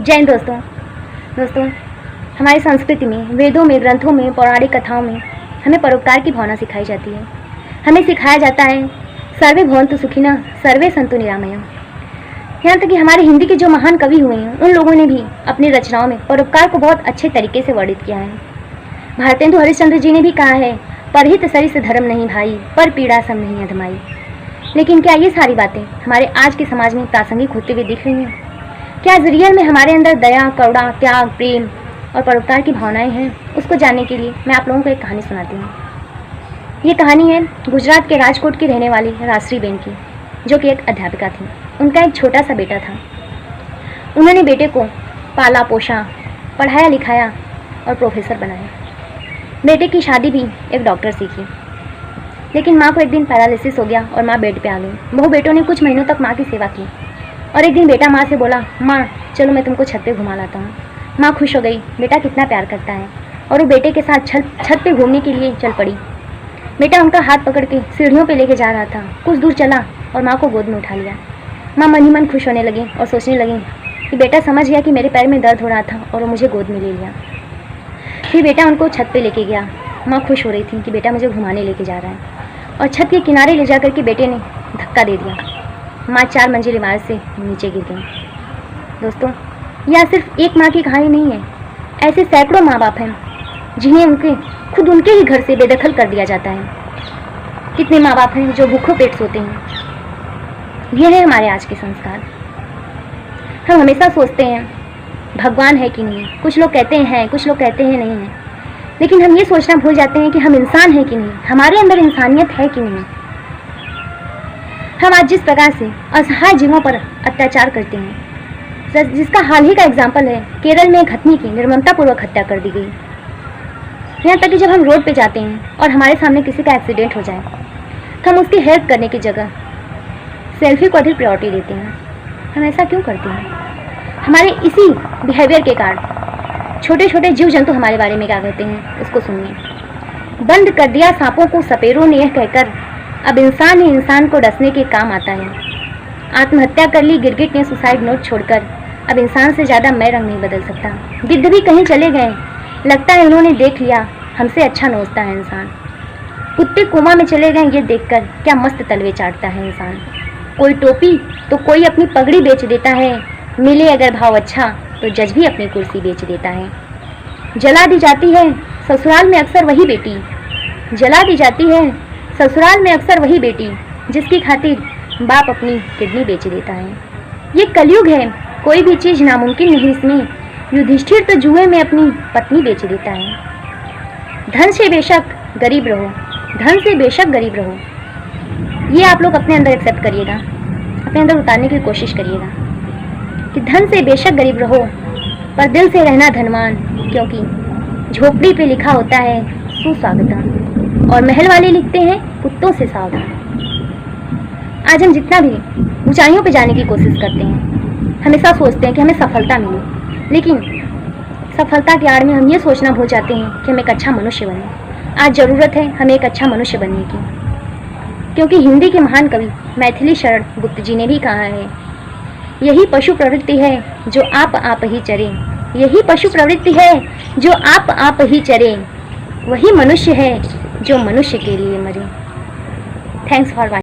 जय हिंद दोस्तों, हमारी संस्कृति में, वेदों में, ग्रंथों में, पौराणिक कथाओं में हमें परोपकार की भावना सिखाई जाती है। हमें सिखाया जाता है सर्वे भवन्तु सुखिनः, सर्वे सन्तु निरामया। यहाँ तक कि हमारे हिंदी के जो महान कवि हुए हैं, उन लोगों ने भी अपनी रचनाओं में परोपकार को बहुत अच्छे तरीके से वर्णित किया है। भारतेंदु हरिश्चंद्र जी ने भी कहा है, परहित सरिस धर्म नहीं भाई, पर पीड़ा सम नहीं अधमाई। लेकिन क्या ये सारी बातें हमारे आज के समाज में प्रासंगिक होते हुए दिख रही हैं? क्या रियल में हमारे अंदर दया, करुणा, त्याग, प्रेम और परोपकार की भावनाएं हैं? उसको जानने के लिए मैं आप लोगों को एक कहानी सुनाती हूँ। ये कहानी है गुजरात के राजकोट की रहने वाली राजश्री बेन की, जो कि एक अध्यापिका थी। उनका एक छोटा सा बेटा था। उन्होंने बेटे को पाला पोसा, पढ़ाया लिखाया और प्रोफेसर बनाया। बेटे की शादी भी एक डॉक्टर से की। लेकिन माँ को एक दिन पैरालिसिस हो गया और माँ बेड पे आ गई। बहु बेटों ने कुछ महीनों तक माँ की सेवा की और एक दिन बेटा माँ से बोला, माँ चलो मैं तुमको छत पे घुमा लाता हूँ। माँ खुश हो गई, बेटा कितना प्यार करता है, और वो बेटे के साथ छत पे घूमने के लिए चल पड़ी। बेटा उनका हाथ पकड़ के सीढ़ियों पे लेके जा रहा था। कुछ दूर चला और माँ को गोद में उठा लिया। माँ मन ही मन खुश होने लगी और सोचने लगी कि बेटा समझ गया कि मेरे पैर में दर्द हो रहा था और वो मुझे गोद में ले लिया। फिर बेटा उनको छत पे लेके गया। माँ खुश हो रही थी कि बेटा मुझे घुमाने लेके जा रहा है, और छत के किनारे ले जा कर के बेटे ने धक्का दे दिया। माँ 4 मंजिल इमारत से नीचे गिर गई। दोस्तों, यह सिर्फ एक माँ की कहानी नहीं है। ऐसे सैकड़ों माँ बाप हैं जिन्हें खुद उनके ही घर से बेदखल कर दिया जाता है। कितने माँ बाप हैं जो भूखों पेट सोते हैं। यह है हमारे आज के संस्कार। हम हमेशा सोचते हैं भगवान है कि नहीं। कुछ लोग कहते हैं, कुछ लोग कहते हैं नहीं है। लेकिन हम ये सोचना भूल जाते हैं कि हम इंसान हैं कि नहीं, हमारे अंदर इंसानियत है कि नहीं। हम आज जिस प्रकार से असहाय जीवों पर अत्याचार करते हैं, जिसका हाल ही का एग्जाम्पल है, केरल में एक हथनी की निर्ममतापूर्वक हत्या कर दी गई। यहाँ तक कि जब हम रोड पे जाते हैं और हमारे सामने किसी का एक्सीडेंट हो जाए, तो हम उसकी हेल्प करने की जगह सेल्फी को अधिक प्रायोरिटी देते हैं। हम ऐसा क्यों करते हैं? हमारे इसी बिहेवियर के कारण छोटे छोटे जीव जंतु हमारे बारे में क्या कहते हैं, उसको सुनिए। बंद कर दिया सांपों को सपेरों ने, यह कहकर अब इंसान ही इंसान को डसने के काम आता है। आत्महत्या कर ली गिरगिट ने सुसाइड नोट छोड़कर, अब इंसान से ज़्यादा मैं रंग नहीं बदल सकता। गिद्ध भी कहीं चले गए, लगता है उन्होंने देख लिया हमसे अच्छा नोचता है इंसान। कुत्ते कोमा में चले गए, ये देखकर क्या मस्त तलवे चाटता है इंसान। कोई टोपी तो कोई अपनी पगड़ी बेच देता है, मिले अगर भाव अच्छा तो जज भी अपनी कुर्सी बेच देता है। जला दी जाती है ससुराल में अक्सर वही बेटी, जला दी जाती है ससुराल में अक्सर वही बेटी, जिसकी खातिर बाप अपनी किडनी बेच देता है। ये कलयुग है, कोई भी चीज़ नामुमकिन नहीं इसमें। युधिष्ठिर तो जुए में अपनी पत्नी बेच देता है। धन से बेशक गरीब रहो, धन से बेशक गरीब रहो, ये आप लोग अपने अंदर एक्सेप्ट करिएगा, अपने अंदर उतारने की कोशिश करिएगा कि धन से बेशक गरीब रहो, पर दिल से रहना धनवान, क्योंकि झोपड़ी पे लिखा होता है सुस्वागतम, और महल वाले लिखते हैं कुत्तों से सावधान। आज हम जितना भी ऊंचाइयों पे जाने की कोशिश करते हैं, हमेशा सोचते हैं कि हमें सफलता मिले, लेकिन सफलता के आड़ में हम ये सोचना भूल जाते हैं कि हम एक अच्छा मनुष्य बने। आज ज़रूरत है हमें एक अच्छा मनुष्य बनने की, क्योंकि हिंदी के महान कवि मैथिली शरण गुप्त जी ने भी कहा है, यही पशु प्रवृत्ति है जो आप ही चरे, यही पशु प्रवृत्ति है जो आप ही चरे, वही मनुष्य है जो मनुष्य के लिए मरे। Thanks for watching.